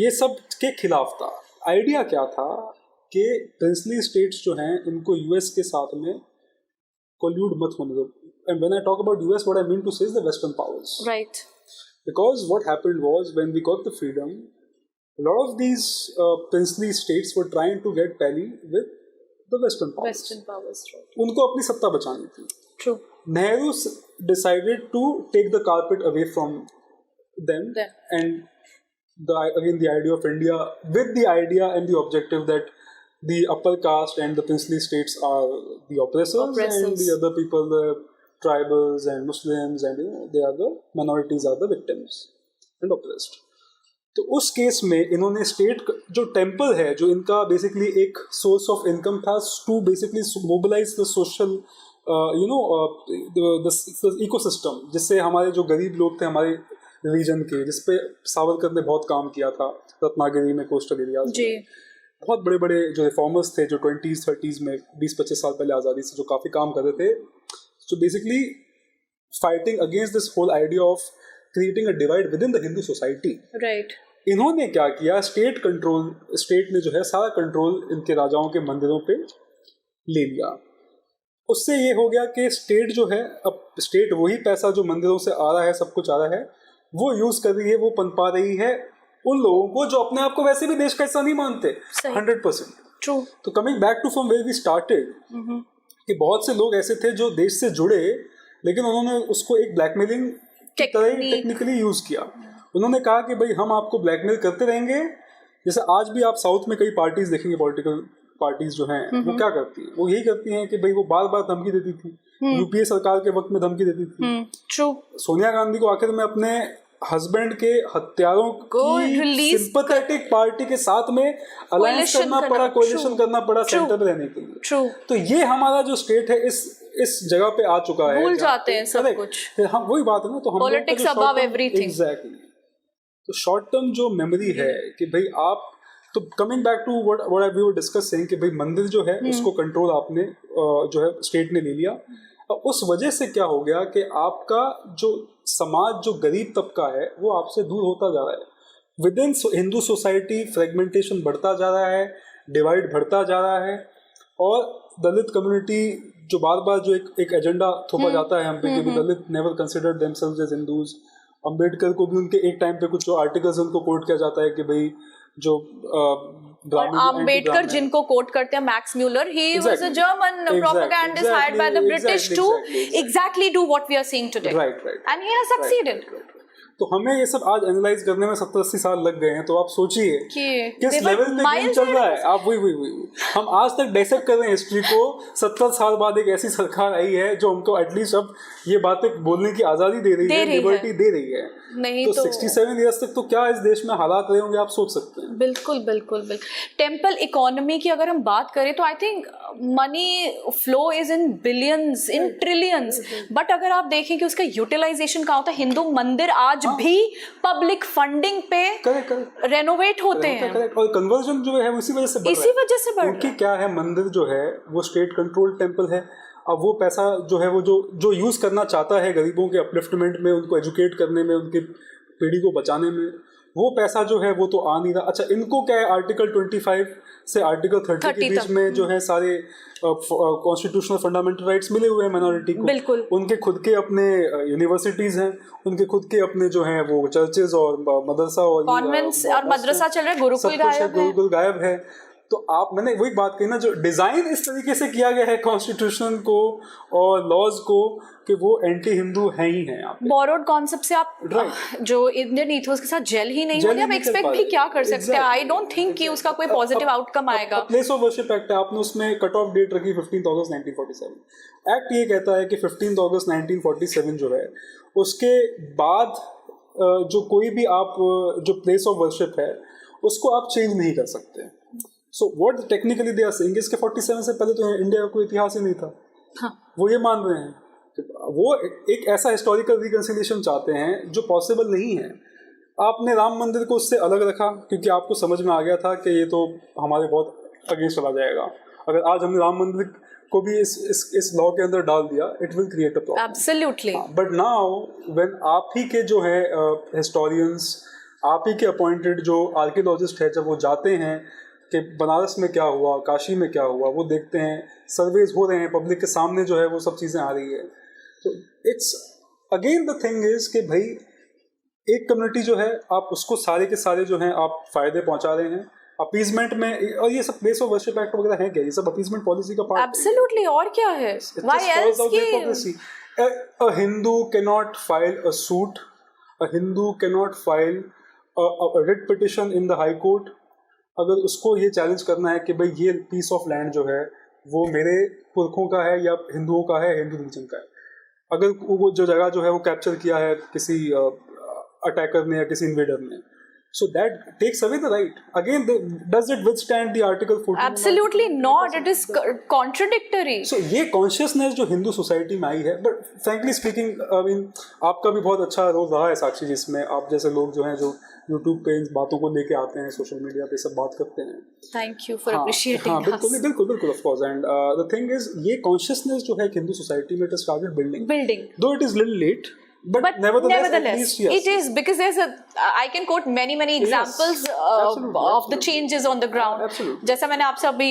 ये सब के खिलाफ था. आइडिया क्या था कि प्रिंसली स्टेट्स जो हैं इनको यूएस के साथ में कोल्यूड मत होने दो. And when I talk about US, what I mean to say is the Western powers. Right. Because what happened was, when we got the freedom, a lot of these princely states were trying to get pally with the Western powers. Western powers, right. उनको अपनी सत्ता बचानी थी. True. Nehru decided to take the carpet away from them. And again the idea of India, with the idea and the objective that the upper caste and the princely states are the oppressors. And the other people, the tribals and Muslims and they are the minorities, are the victims and oppressed. तो उस case में इन्होंने state जो temple है, जो इनका basically एक source of income था, to basically mobilise the social ecosystem, जिससे हमारे जो गरीब लोग थे हमारे रिलीजन के, जिसपे सावरकर ने बहुत काम किया था रत्नागिरी में, कोस्टल एरियाज में. बहुत बड़े बड़े जो रिफॉर्मर्स थे, जो 20s 30s में 20-25 साल पहले आज़ादी से जो काफ़ी काम कर रहे थे, जो basically fighting against this whole idea of creating a divide within the Hindu society. Right. इन्होंने क्या किया, स्टेट ने जो है सारा कंट्रोल इनके राजाओं के मंदिरों पे ले लिया. उससे ये हो गया कि स्टेट जो है, अब स्टेट वही पैसा जो मंदिरों से आ रहा है, सब कुछ आ रहा है, वो यूज कर रही है, वो पनपा रही है उन लोगों को जो अपने आप को वैसे भी देश का हिस्सा नहीं मानते. 100%. True. तो coming back to from where we started, कि बहुत से लोग ऐसे थे जो देश से जुड़े, लेकिन उन्होंने उसको एक ब्लैकमेलिंग की तरह टेक्निकली यूज किया. उन्होंने कहा कि भाई हम आपको ब्लैकमेल करते रहेंगे, जैसे आज भी आप साउथ में कई पार्टीज देखेंगे, पॉलिटिकल पार्टीज जो हैं वो क्या करती हैं, वो यही करती हैं कि भाई वो बार बार धमकी देती थी, यूपीए सरकार के वक्त में धमकी देती थी। सोनिया गांधी को आखिर में अपने हस्बैंड के हत्यारों की सिंपैथेटिक पार्टी के साथ में अलायंस करना पड़ा, कोलिशन करना पड़ा सेंटर में रहने के लिए। तो ये हमारा जो स्टेट है इस जगह पे आ चुका है, भूल जाते हैं सब कुछ। हम वही बात है ना, तो हम पॉलिटिक्स अबव एवरीथिंग। एग्जैक्टली। तो शॉर्ट टर्म जो मेमोरी है कि भाई आप, तो coming back to what we were discussing कि भाई मंदिर जो है उसको कंट्रोल आपने जो है स्टेट ने ले लिया। उस वजह से क्या हो गया कि आपका जो समाज, जो गरीब तबका है, वो आपसे दूर होता जा रहा है। With in Hindu society fragmentation बढ़ता जा रहा है, डिवाइड बढ़ता जा रहा है, और दलित कम्युनिटी जो बार बार जो एक एजेंडा थोपा जाता है हम पे कि Dalit never considered themselves as Hindus. Ambedkar को भी उनके एक टाइम पे कुछ जो आर्टिकल्स उनको कोट किया जाता है कि भाई जो अम्बेडकर जिनको कोट करते हैं, Max Muller, he was a German propagandist hired by the British to exactly do what we are seeing today. Right. And he has succeeded. तो हमें ये सब आज एनालाइज करने में 70-80 साल लग गए हैं। तो आप सोचिए किस लेवल पे गेम चल रहा है। आप वही हम आज तक डिसेक्ट कर रहे हैं हिस्ट्री को। 70 साल बाद एक ऐसी सरकार आई है जो हमको एटलीस्ट अब ये बातें बोलने की आज़ादी दे रही है, लिबर्टी दे रही है। नहीं तो 67 ईयर्स तक तो क्या इस देश में हालात रहे होंगे, आप सोच सकते हैं। बिल्कुल। टेम्पल इकोनॉमी की अगर हम बात करें तो I think money flow is in billions, in trillions, but अगर आप देखें कि उसका यूटिलाइजेशन कहाँ होता है, हिंदू मंदिर आज भी पब्लिक फंडिंग पे रेनोवेट होते हैं, और कन्वर्जन जो है इसी वजह से बढ़ रहा है। क्योंकि क्या है, मंदिर जो है वो स्टेट कंट्रोल्ड टेम्पल है। अब वो पैसा जो है वो जो यूज करना चाहता है गरीबों के अपलिफ्टमेंट में, उनको एजुकेट करने में, उनकी पीढ़ी को बचाने में, वो पैसा जो है वो तो आ नहीं रहा। अच्छा, इनको क्या है, आर्टिकल 25 से आर्टिकल 30 के बीच में जो है सारे कॉन्स्टिट्यूशनल फंडामेंटल राइट्स मिले हुए हैं माइनॉरिटी को। उनके खुद के अपने यूनिवर्सिटीज हैं, उनके खुद के अपने जो हैं वो चर्चेज और मदरसा और कॉन्वेंट्स और मदरसा चल रहे, गुरुकुल गायब है। तो मैंने वही बात कही ना, जो डिजाइन इस तरीके से किया गया है कॉन्स्टिट्यूशन को और लॉज को कि वो एंटी हिंदू है ही हैं। आप बोरोड कॉन्सेप्ट से आप जो इंडियन ईथोस के साथ जेल ही नहीं होती, आप एक्सपेक्ट भी क्या कर सकते हैं। आई डोंट थिंक कि उसका कोई पॉजिटिव आउटकम आएगा। प्लेस ऑफ वर्शिप एक्ट है, आपने उसमें कट ऑफ डेट रखी 15 अगस्त 1947। एक्ट ये कहता है कि 15 अगस्त 1947 जो है उसके बाद जो कोई भी आप जो प्लेस ऑफ वर्शिप है उसको आप चेंज नहीं कर सकते। So what technically they are saying is कि 47 से पहले तो इंडिया का कोई इतिहास ही नहीं था। हाँ। वो ये मान रहे हैं, वो एक ऐसा हिस्टोरिकल रिकंसिलिएशन चाहते हैं जो पॉसिबल नहीं है। आपने राम मंदिर को उससे अलग रखा क्योंकि आपको समझ में आ गया था कि ये तो हमारे बहुत अगेंस्ट चला जाएगा। अगर आज हमने राम मंदिर को भी इस लॉ के अंदर डाल दिया, it will create a problem. Absolutely. But now when आप ही के जो है हिस्टोरियंस, आप ही के अपॉइंटेड जो आर्कियोलॉजिस्ट है, जब वो जाते हैं कि बनारस में क्या हुआ, काशी में क्या हुआ, वो देखते हैं, सर्वेज हो रहे हैं, पब्लिक के सामने जो है वो सब चीज़ें आ रही है। तो it's again the thing is कि भाई एक कम्युनिटी जो है आप उसको सारे के सारे जो हैं आप फ़ायदे पहुंचा रहे हैं अपीजमेंट में। और ये सब प्लेस ऑफ वर्शिप एक्ट वगैरह है क्या, ये सब अपीजमेंट पॉलिसी का पार्ट है। एब्सोल्युटली। और क्या है, व्हाई एल्स कि a Hindu can not file a suit, a Hindu can not file a writ petition in the high court अगर उसको ये चैलेंज करना है कि भाई ये पीस ऑफ लैंड जो है वो मेरे पुरखों का है या हिंदुओं का है, हिंदू रिलीजन का है। अगर वो जो जगह जो है वो कैप्चर किया है किसी अटैकर ने या किसी इन्वेडर ने, so that takes away the right. Again, does it withstand the Article 14? Absolutely not. It is contradictory. So ये consciousness जो हिंदू सोसाइटी में आई है, but frankly speaking, I mean, आपका भी बहुत अच्छा रोल रहा है साक्षी, जिसमें आप जैसे लोग जो हैं जो YouTube पे इन बातों को लेके आते हैं, सोशल मीडिया पे सब बात करते हैं। Thank you for appreciating us. बिल्कुल of course. And the thing is, ये consciousness जो है हिंदू सोसाइटी में it has started building. Though it is little late. But nevertheless, at least, yes. It is, because I can quote many examples of the changes on the ground. Absolutely. जैसा मैंने आपसे अभी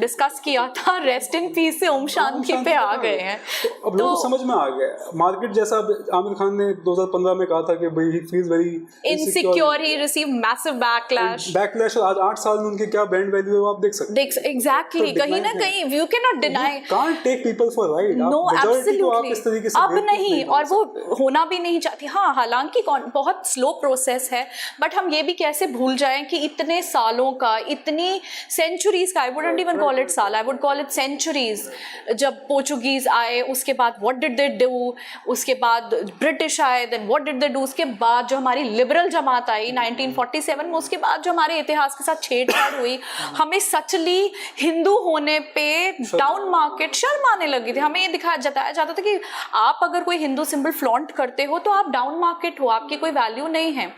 discuss किया था, rest in peace से ओम शांति पे आ गए हैं। अब लोगों को समझ में आ गया। मार्केट जैसा आमिर खान ने 2015 में कहा था कि भाई he feels very insecure, he received massive backlash. और आज 8 साल में उनके क्या ब्रांड वैल्यू है वो आप देख सकते हैं। Exactly. कहीं ना कहीं you cannot deny. You can't take people for right. No, absolutely. अब नहीं, और वो होना भी नहीं चाहती। हाँ, हालांकि बहुत स्लो प्रोसेस है, बट हम ये भी कैसे भूल जाएं कि इतने सालों का, इतनी सेंचुरीज का, I wouldn't even call it साल, I would call it centuries, जब पोर्चुगीज आए उसके बाद व्हाट डिड दे डू, उसके बाद ब्रिटिश आए, then what did they do, उसके बाद जो हमारी लिबरल जमात आई 1947 में, उसके बाद जो हमारे इतिहास के साथ छेड़छाड़ हुई, हमें सचली हिंदू होने पे डाउन मार्केट शर्म आने लगी थी। हमें ये जताया जाता था कि आप अगर कोई हिंदू सिंबल फ्लॉन्ट करते हो तो आप डाउन मार्केट हो, आपकी कोई वैल्यू नहीं है।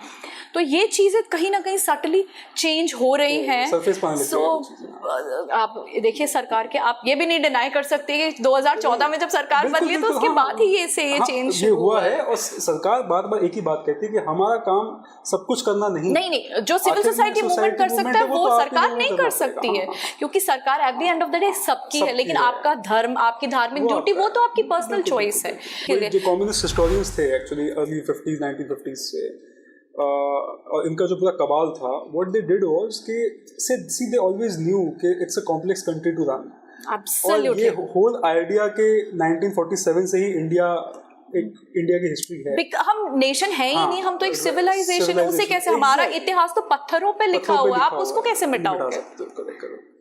तो ये चीजें कहीं ना कहीं सटली चेंज हो रही हैं। सो आप देखिए सरकार के, आप ये भी नहीं डिनाई कर सकते कि 2014 में जब सरकार बनी तो उसके बाद ही ये चेंज हुआ है। और सरकार बार बार एक ही बात कहती है कि हमारा काम सब कुछ करना नहीं, जो सिविल सोसाइटी मूवमेंट कर सकता है वो सरकार नहीं कर सकती है, क्योंकि सरकार at the end of the day सबकी है, लेकिन आपका धर्म, आपकी धार्मिक ड्यूटी वो तो आपकी पर्सनल चॉइस है। जो कम्युनिस्ट हिस्टोरियंस थे एक्चुअली अर्ली 50s 1950s से, और इनका जो पूरा कबाल था, व्हाट दे डिड वाज कि सी दे ऑलवेज न्यू कि it's a complex country to run. Absolutely. और ये होल आइडिया के 1947 से ही इंडिया की हिस्ट्री है। हम नेशन है ही नहीं, हम तो एक सिविलाइजेशन है। उसे कैसे, हमारा इतिहास तो पत्थरों पे लिखा हुआ है, आप उसको कैसे मिटाओगे?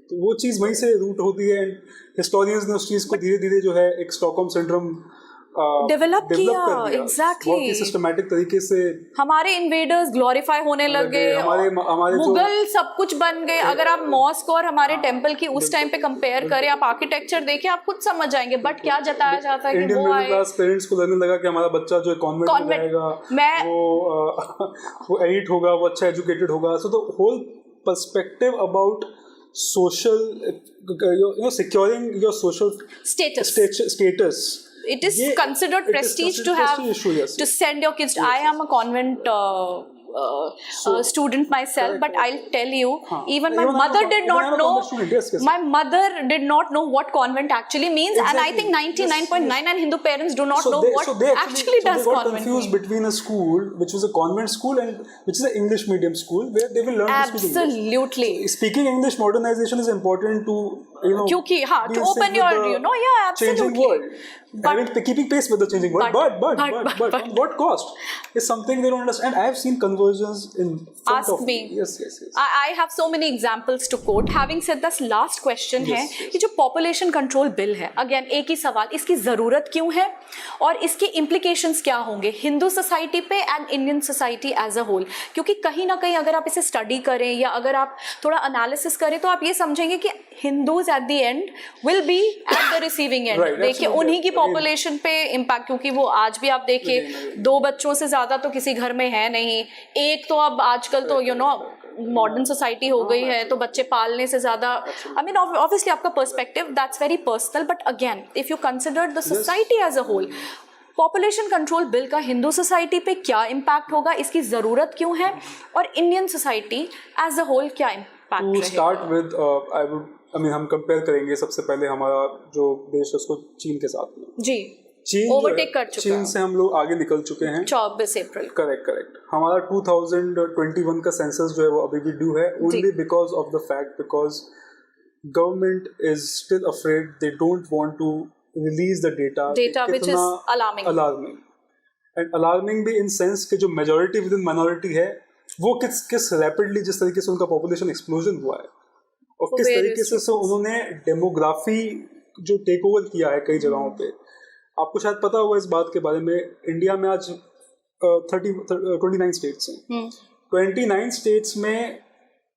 तो वो चीज़ वहीं से रूट होती है। हिस्टोरियंस ने उस चीज़ को धीरे धीरे जो है एक स्टॉकहोम सिंड्रोम डेवलप किया। एग्जैक्टली, बहुत ही सिस्टमैटिक तरीके से हमारे इन्वेडर्स ग्लोरीफाई होने लगे, हमारे मुगल सब कुछ बन गए। अगर आप मॉस्क और हमारे टेंपल की उस टाइम पे कंपेयर करें, आप आर्किटेक्चर देखें, आप खुद समझ जाएंगे। बट क्या जताया जाता है कि वो आए, पेरेंट्स को लगने लगा कि हमारा बच्चा जो कॉन्वेंट में जाएगा वो एलिट होगा, वो अच्छा एजुकेटेड होगा। So the whole perspective about social, securing your social status. It is considered prestige to have to send your kids. I am a convent student myself, but I'll tell you, even my mother did not know. My mother did not know what convent actually means, and I think 99.99 Hindu parents do not know what actually does convent mean. They got confused between a school which was a convent school and which is an English medium school where they will learn to speak English. Absolutely. Speaking English modernization is important to क्योंकि to open your changing world. Keeping pace with the changing world, but on what cost is something they don't understand. I have seen conversions in front of me. Yes. I have so many examples to quote. Having said this, last question है कि जो population control bill है, again एक ही सवाल, इसकी जरूरत क्यों है और इसके implications क्या होंगे हिंदू सोसाइटी पे and Indian society as a whole? क्योंकि कहीं ना कहीं अगर आप इसे स्टडी करें या अगर आप थोड़ा एनालिसिस करें तो आप ये समझेंगे कि Hindus at the end will be eight the receiving and. देखिए उन्हीं की पॉपुलेशन पे इम्पैक्ट, क्योंकि वो आज भी आप देखिए 2 बच्चों से ज्यादा तो किसी घर में है नहीं। एक तो अब आजकल तो मॉडर्न सोसाइटी हो गई है, तो बच्चे पालने से ज्यादा, आई मीन ऑब्वियसली आपका perspective that's very personal, but again if you consider the society as a whole, population control bill का हिंदू सोसाइटी पे क्या इम्पैक्ट होगा, इसकी जरूरत क्यों है, और Indian society as a whole क्या इम्पैक्ट रहेगा? टू स्टार्ट विद हम कंपेयर करेंगे सबसे पहले हमारा जो देश है उसको चीन के साथ में। जी, चीन ओवरटेक कर चुका है। चीन से हम लोग आगे निकल चुके हैं 24 अप्रैल। करेक्ट। हमारा 2021 का सेंसस जो है वो अभी भी ड्यू है, only because of the fact because government is still afraid, they don't want to release the data which is alarming and alarming भी इन सेंस कि जो मेजॉरिटी विद इन माइनॉरिटी है वो किस रैपिडली जिस तरीके से उनका पॉपुलेशन एक्सप्लोजन हुआ है और किस तरीके से उन्होंने डेमोग्राफी जो टेक ओवर किया है कई जगहों पे। आपको शायद पता होगा इस बात के बारे में, इंडिया में आज 29 स्टेट्स हैं। 29 स्टेट्स में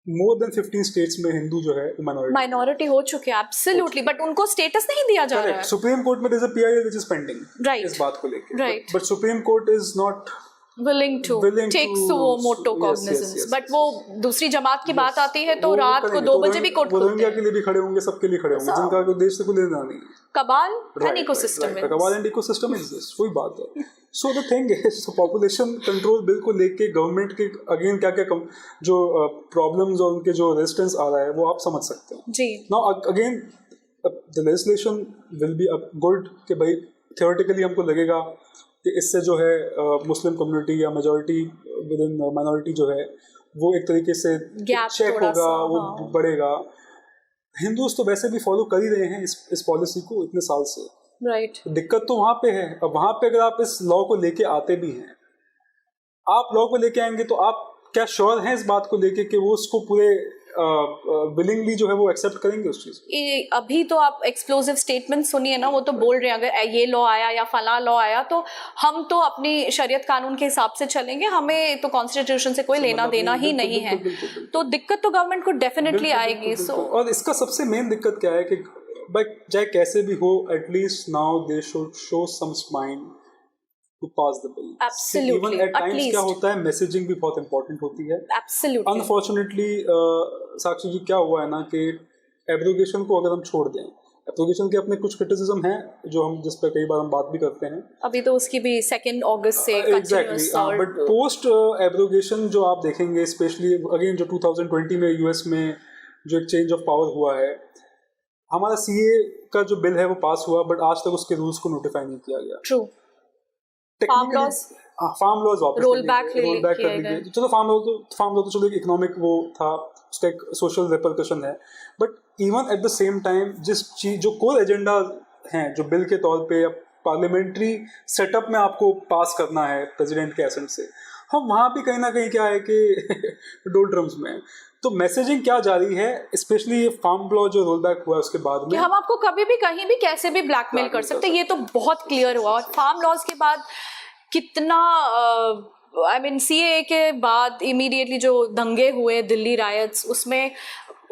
मोर देन 15 स्टेट्स में हिंदू जो है माइनॉरिटी हो चुके हैं। एब्सोल्युटली, बट उनको स्टेटस नहीं दिया जा रहा है। सुप्रीम कोर्ट में there is a PIL which is pending इस बात को लेकर, but supreme court is not willing to take suo moto cognizance, but वो दूसरी जमात की बात आती है तो रात को 2 बजे भी कोर्ट खुलते हैं। रोहिंग्या के लिए भी खड़े होंगे, सबके लिए खड़े होंगे जिनका कोई देश से कोई लेना नहीं। कबाल एंड इकोसिस्टम एग्जिस्ट, वही बात है। सो the thing is population control bill को लेके गवर्नमेंट के अगेन क्या जो प्रॉब्लम्स और उनके जो रेजिस्टेंस आ रहा है वो आप समझ सकते हैं जी। Now again the legislation will be good कि भाई थियोरेटिकली हमको लगेगा कि इससे जो है मुस्लिम कम्युनिटी या मेजॉरिटी विद इन माइनॉरिटी जो है वो एक तरीके से चेक होगा, वो बढ़ेगा। हिंदूज तो वैसे भी फॉलो कर ही रहे हैं इस पॉलिसी को इतने साल से, राइट। दिक्कत तो वहाँ पे है। अब वहाँ पे अगर आप इस लॉ को लेके आते भी हैं, आप लॉ को लेके आएंगे तो आप क्या श्योर हैं इस बात को लेके कि वो उसको पूरे विलिंगली जो है वो एक्सेप्ट करेंगे उस चीज? अभी तो आप एक्सप्लोसिव स्टेटमेंट सुनिए ना, वो तो बोल रहे हैं अगर ये लॉ आया या फला लॉ आया तो हम तो अपनी शरीयत कानून के हिसाब से चलेंगे, हमें तो कॉन्स्टिट्यूशन से कोई लेना देना ही नहीं है। तो दिक्कत तो गवर्नमेंट को डेफिनेटली आएगी। सो और इसका सबसे मेन दिक्कत क्या है कि भाई चाहे कैसे भी हो, at least now they should show some smile to pass the bill. Absolutely. Even at times क्या होता है, मैसेजिंग भी बहुत इंपॉर्टेंट होती है. Absolutely. Unfortunately, साक्षी जी क्या हुआ है ना कि एब्रोगेशन को अगर हम छोड़ दें, एब्रोगेशन के अपने कुछ क्रिटिसिज्म हैं जो हम जिस पर कई बार हम बात भी करते हैं. अभी तो उसकी भी 2 अगस्त से एग्जैक्टली, बट पोस्ट एब्रोगेशन जो आप देखेंगे, स्पेशली अगेन जो 2020 में यूएस में जो एक चेंज ऑफ पावर हुआ है, हमारा सीए का जो बिल है वो पास हुआ, बट आज तक उसके रूल्स को नोटिफाई नहीं किया गया. ट्रू. फार्म लॉज वापस रोल बैक कर लीजिए. चलो फार्म लॉ तो चलो एक इकोनॉमिक वो था, उसका एक सोशल रिपरकशन है, but even at the same time जिस चीज जो कोर एजेंडा हैं जो बिल के तौर पे पार्लियामेंट्री सेटअप में आपको पास करना है प्रेसिडेंट के एसेंट से, हम वहाँ भी कहीं ना कहीं क्या है कि डोल्ड्रम्स में. तो मैसेजिंग क्या जारी है, स्पेशली ये फार्म लॉ जो रोल बैक हुआ है उसके बाद में, हम आपको कभी भी कहीं भी कैसे भी ब्लैकमेल कर सकते हैं, ये तो बहुत क्लियर हुआ. और फार्म लॉज के बाद कितना आई मीन सीए के बाद इमीडिएटली जो दंगे हुए, दिल्ली रायट्स, उसमें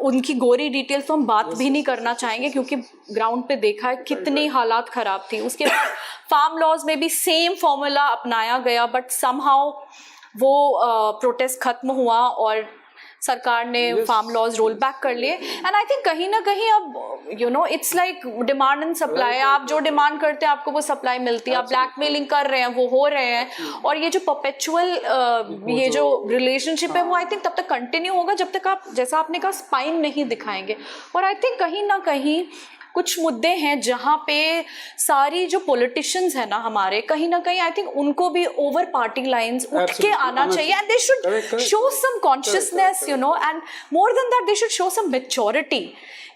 उनकी गोरी डिटेल्स तो हम बात भी नहीं करना चाहेंगे क्योंकि ग्राउंड पे देखा है कितनी हालात खराब थी. उसके बाद फार्म लॉज में भी सेम फॉर्मूला अपनाया गया, बट समहाउ वो प्रोटेस्ट खत्म हुआ और सरकार ने फार्म लॉज रोल बैक कर लिए. एंड आई थिंक कहीं ना कहीं अब it's like demand and supply. आप जो डिमांड करते हैं आपको वो सप्लाई मिलती है. आप ब्लैकमेलिंग कर रहे हैं, वो हो रहे हैं. और ये जो परपेचुअल ये जो रिलेशनशिप है वो आई थिंक तब तक कंटिन्यू होगा जब तक आप, जैसा आपने कहा, स्पाइन नहीं दिखाएंगे. और आई थिंक कहीं ना कहीं कुछ मुद्दे हैं जहाँ पे सारी जो पॉलिटिशियंस है ना हमारे, कहीं ना कहीं आई थिंक उनको भी ओवर पार्टी लाइंस उठ के आना चाहिए. And they should show some consciousness, and more than that they should show some maturity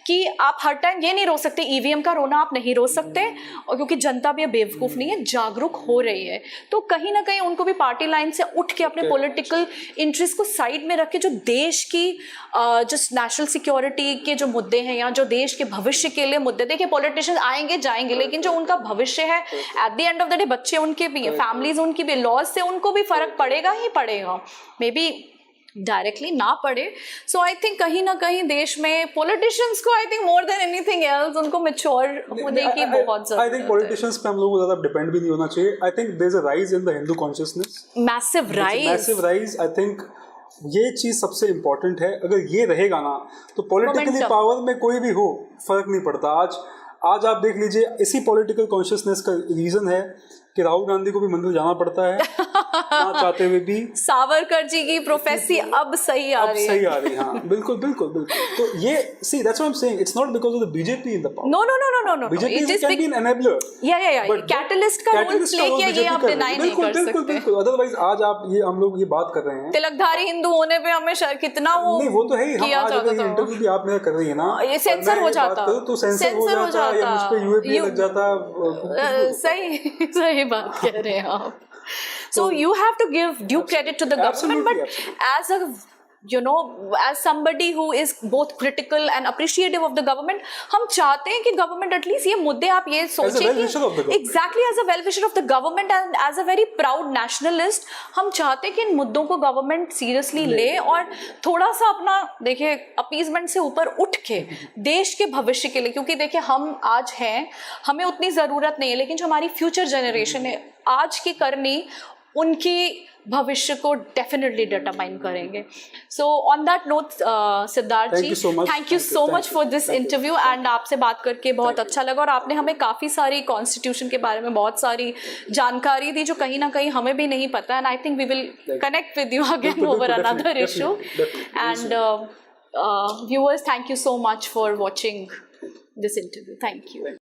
कि आप हर टाइम ये नहीं रो सकते. ईवीएम का रोना आप नहीं रो सकते, और क्योंकि जनता भी बेवकूफ़ नहीं है, जागरूक हो रही है. तो कहीं ना कहीं उनको भी पार्टी लाइन से उठ के अपने पॉलिटिकल इंटरेस्ट को साइड में रख के जो देश की जो नेशनल सिक्योरिटी के जो मुद्दे हैं या जो देश के भविष्य के लिए मुद्दे, देखिए पॉलिटिशियंस आएंगे जाएंगे, लेकिन जो उनका भविष्य है at the end of the day, बच्चे उनके भी, फैमिलीज उनकी भी, लॉज से उनको भी फर्क पड़ेगा ही पड़ेगा. मे बी डायरेक्टली ना पड़े. सो आई थिंक कहीं ना कहीं देश में पॉलिटिशियंस को I think more than anything else उनको मैच्योर होने की बहुत जरूरत है. आई थिंक पॉलिटिशियंस पे हम लोगों को ज्यादा डिपेंड भी नहीं होना चाहिए. I think there is a rise in the Hindu consciousness, massive rise. I think ये चीज सबसे इम्पोर्टेंट है. अगर ये रहेगा ना तो पॉलिटिकली पावर में कोई भी हो फर्क नहीं पड़ता. आज आप देख लीजिए, इसी पॉलिटिकल कॉन्शियसनेस का रीजन है कि राहुल गांधी को भी मंदिर जाना पड़ता है ना चाहते हुए भी. सावरकर जी की प्रोफेसी अब सही आ रही है. हाँ, बिल्कुल. तो ये see that's what I am saying, it's not because of the BJP in the power. No. BJP can be an enabler. या कैटलिस्ट का रोल प्ले किया, ये आप डिनाई नहीं कर सकते. बिल्कुल. अदरवाइज आज हम लोग ये बात कर रहे हैं, तिलकधारी हिंदू होने पे हमें कितना वो तो है ही. हम आज अगर इंटरव्यू भी आप मेरा कर रही है ना, ये सेंसर हो जाता तो सेंसर हो जाता या मुझ पे यूएपी लग जाता. सही बात कह रहे हैं आप. So you have to give due credit to the government, but as a as somebody who is both critical and appreciative of the government, हम चाहते हैं कि government at least ये मुद्दे आप ये सोचें कि exactly as a well-wisher of the government and as a very proud nationalist, हम चाहते हैं कि इन मुद्दों को government seriously ले और थोड़ा सा अपना, देखिए, appeasement से ऊपर उठ के देश के भविष्य के लिए, क्योंकि देखिए हम आज हैं, हमें उतनी ज़रूरत नहीं है, लेकिन जो हमारी future generation है आज की करनी उनकी भविष्य को डेफिनेटली डिटरमाइन करेंगे. So on that note Siddharth ji, thank you so much for this interview. And आपसे बात करके बहुत अच्छा लगा और आपने हमें काफ़ी सारी कॉन्स्टिट्यूशन के बारे में बहुत सारी जानकारी दी जो कहीं ना कहीं हमें भी नहीं पता. And I think we will connect with you again over another issue. And viewers, thank you so much for watching this interview. Thank you.